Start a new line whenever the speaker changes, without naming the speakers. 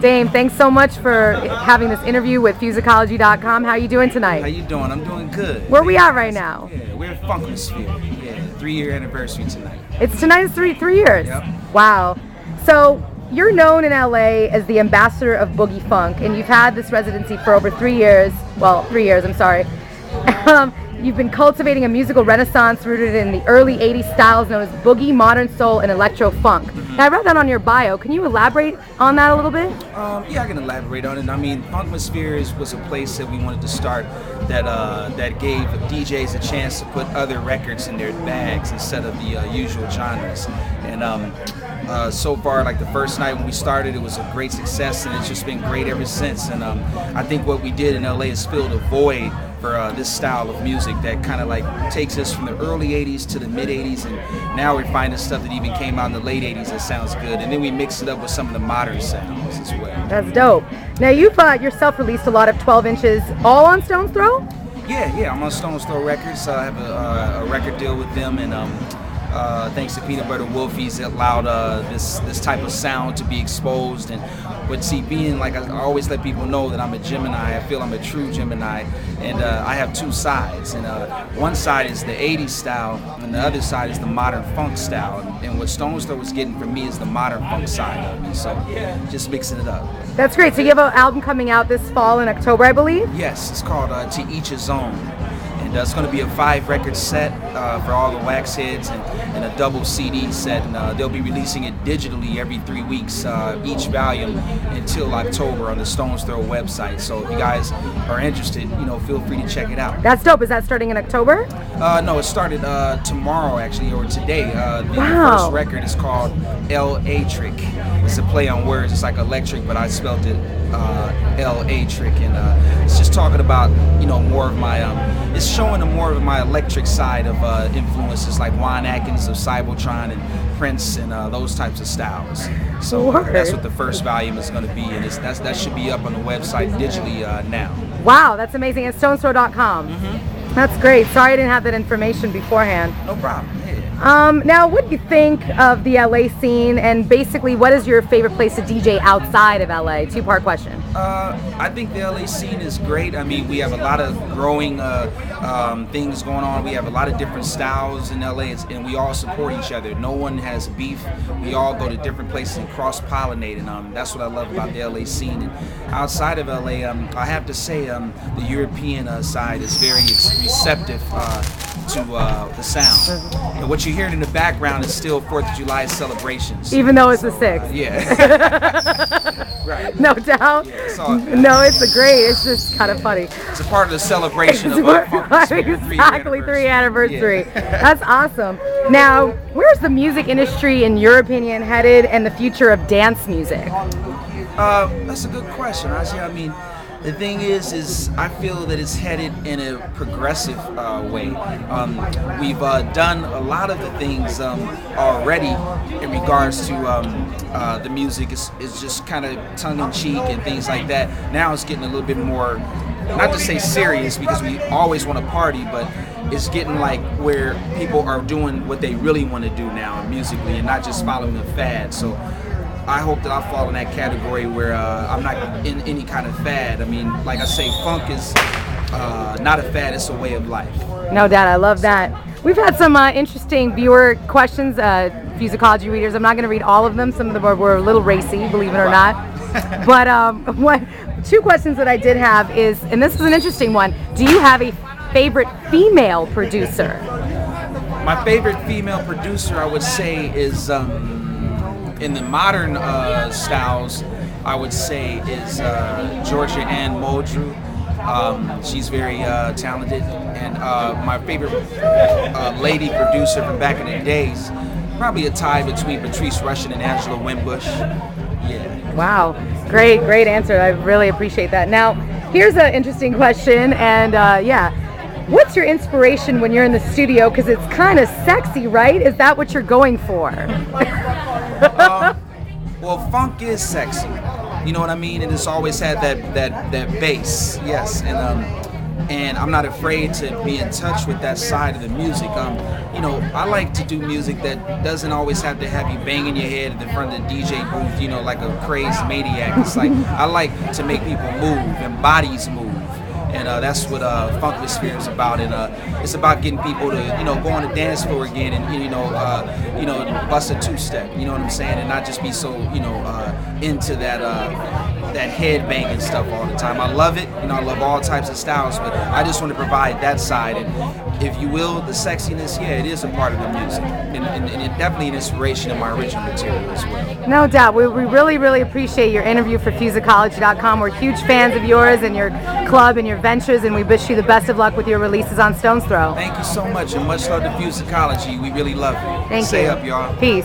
Dame, thanks so much for having this interview with Fusicology.com. How are you doing tonight?
How you doing? I'm doing good.
Where are we at right now?
Yeah, we're at Funkmosphere. Yeah, 3-year anniversary tonight.
Tonight's three years?
Yep.
Wow. So you're known in LA as the ambassador of Boogie Funk, and you've had this residency for over 3 years. Well, 3 years, I'm sorry. You've been cultivating a musical renaissance rooted in the early 80s styles known as boogie, modern soul, and electro funk. Now, I read that on your bio. Can you elaborate on that a little bit?
Yeah, I can elaborate on it. I mean, Funkmosphere was a place that we wanted to start that gave DJs a chance to put other records in their bags instead of the usual genres. And so far, like the first night when we started, it was a great success, and it's just been great ever since. And I think what we did in LA is filled a void for this style of music that kind of like takes us from the early 80s to the mid 80s, and now we're finding stuff that even came out in the late 80s that sounds good, and then we mix it up with some of the modern sounds as well.
That's dope. Now you've yourself released a lot of 12 inches, all on Stone's Throw?
Yeah, I'm on Stone's Throw Records. I have a record deal with them, and thanks to Peanut Butter Wolf, he's allowed this type of sound to be exposed. But see, being like, I always let people know that I'm a Gemini. I feel I'm a true Gemini, and I have two sides. And one side is the 80s style, and the other side is the modern funk style. And what Stone's Throw was getting from me is the modern funk side of me. So just mixing it up.
That's great. So you have an album coming out this fall in October, I believe?
Yes, it's called To Each His Own. And it's going to be a 5-record set for all the wax heads, and a double CD set, and they'll be releasing it digitally every 3 weeks, each volume, until October on the Stone's Throw website. So if you guys are interested, feel free to check it out.
That's dope. Is that starting in October?
No, it started tomorrow actually, or today. The
Wow.
first record is called L-A-Trick. It's a play on words. It's like electric, but I spelled it L-A-Trick, and it's just talking about more of my it's showing more of my electric side of influences like Juan Atkins of Cybotron and Prince and those types of styles. So that's what the first volume is going to be, and that should be up on the website digitally now.
Wow, that's amazing. It's stonesthrow.com. That's great. Sorry I didn't have that information beforehand.
No problem. Yeah.
Now, what do you think of the LA scene, and basically what is your favorite place to DJ outside of LA? Two-part question.
I think the LA scene is great. I mean, we have a lot of growing things going on. We have a lot of different styles in LA, and we all support each other. No one has beef. We all go to different places and cross-pollinate, and that's what I love about the LA scene. And outside of LA, I have to say the European side is very receptive to the sound. And what you're hearing in the background is still 4th of July celebrations.
Even though it's the 6th.
Yeah. Right.
No doubt.
Yeah, it's all good.
No, it's it's just kind of funny.
It's a part of the celebration of our Funkmosphere
Exactly, 3 anniversary.
Yeah.
That's awesome. Now, where's the music industry, in your opinion, headed, and the future of dance music?
That's a good question. I mean, the thing is I feel that it's headed in a progressive way. We've done a lot of the things already in regards to the music. It's just kind of tongue-in-cheek and things like that. Now it's getting a little bit more, not to say serious, because we always want to party, but it's getting like where people are doing what they really want to do now musically, and not just following a fad. So I hope that I fall in that category where I'm not in any kind of fad. I mean, like I say, funk is not a fad, it's a way of life.
No doubt, I love that. We've had some interesting viewer questions, Fusicology readers. I'm not going to read all of them. Some of them were a little racy, believe it or not. But two questions that I did have is, and this is an interesting one, do you have a favorite female producer?
My favorite female producer, I would say, is in the modern styles, I would say is Georgia Ann Muldrew. She's very talented, and my favorite lady producer from back in the days, probably a tie between Patrice Rushen and Angela Winbush. Yeah.
Wow, great answer. I really appreciate that. Now, here's an interesting question, and what's your inspiration when you're in the studio? Because it's kind of sexy, right? Is that what you're going for?
Well, funk is sexy. You know what I mean? And it's always had that bass, yes. And and I'm not afraid to be in touch with that side of the music. You know, I like to do music that doesn't always have to have you banging your head in the front of the DJ booth, you know, like a crazed maniac. It's like, I like to make people move and bodies move. And that's what Funkmosphere is about, and it's about getting people to, you know, go on the dance floor again, and you know, bust a two-step. You know what I'm saying, and not just be so, you know, into that that head banging stuff all the time. I love it. You know, I love all types of styles, but I just want to provide that side. And if you will, the sexiness, yeah, it is a part of the music, and it definitely an inspiration of my original material as well.
No doubt. We really, really appreciate your interview for Fusicology.com. We're huge fans of yours and your club and your ventures, and we wish you the best of luck with your releases on Stone's Throw.
Thank you so much, and much love to Fusicology. We really love you.
Thank you.
Stay up, y'all.
Peace.